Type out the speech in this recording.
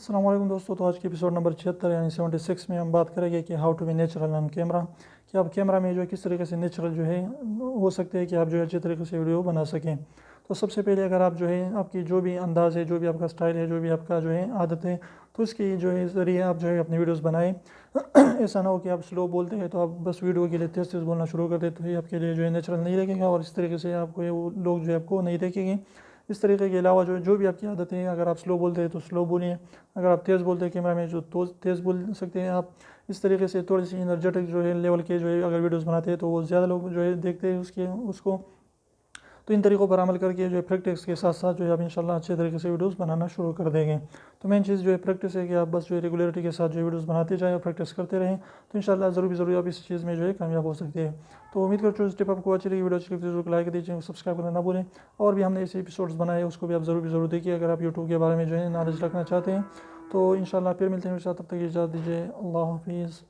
السلام علیکم دوستو، تو آج کی ایپیسوڈ نمبر 76 یعنی 76 میں ہم بات کریں گے کہ how to be natural on camera, کہ آپ کیمرہ میں جو ہے کس طریقے سے نیچرل جو ہے ہو سکتے ہیں کہ آپ جو ہے اچھے طریقے سے ویڈیو بنا سکیں۔ تو سب سے پہلے اگر آپ جو ہے آپ کی جو بھی انداز ہے، جو بھی آپ کا سٹائل ہے، جو بھی آپ کا جو ہے عادت ہے، تو اس کی جو ہے ذریعے آپ جو ہے اپنی ویڈیوز بنائیں۔ ایسا نہ ہو کہ آپ سلو بولتے ہیں تو آپ بس ویڈیو کے لیے تیز تیز بولنا شروع کر دیتے تو یہ آپ کے لیے جو ہے نیچرل نہیں لگے گا، اور اس طریقے سے آپ کو وہ لوگ جو ہے آپ کو نہیں دیکھیں گے۔ اس طریقے کے علاوہ جو بھی آپ کی عادتیں ہیں، اگر آپ سلو بولتے ہیں تو سلو بولیں، اگر آپ تیز بولتے ہیں کیمرہ میں تو تیز بول سکتے ہیں آپ۔ اس طریقے سے تھوڑی سی انرجیٹک جو ہے لیول کے جو ہے اگر ویڈیوز بناتے ہیں تو وہ زیادہ لوگ جو ہے دیکھتے ہیں اس کو۔ تو ان طریقوں پر عمل کر کے جو ہے پریکٹس کے ساتھ ساتھ جو ہے آپ انشاءاللہ اچھے طریقے سے ویڈیوز بنانا شروع کر دیں گے۔ تو مین چیز جو ہے پریکٹس ہے کہ آپ بس جو ہے ریگولیرٹی کے ساتھ جو ہے ویڈیوز بناتے جائیں اور پریکٹس کرتے رہیں، تو انشاءاللہ ضرور آپ اس چیز میں جو ہے کامیاب ہو سکتے ہیں۔ تو امید کرتا ہوں اس ٹپ آپ کو اچھی لگی، ویڈیو اچھی لگی تو ضرور لائک دیجیے، سبسکرائب کرنا نہ بھولیں، اور بھی ہم نے ایسے ایپیسوڈز بنائے اس کو بھی آپ ضرور دیکھیے اگر آپ یوٹیوب کے بارے میں جو ہے نالج رکھنا چاہتے ہیں۔ تو انشاءاللہ پھر ملتے ہیں، تب تک اجازت دیجیے، اللہ حافظ۔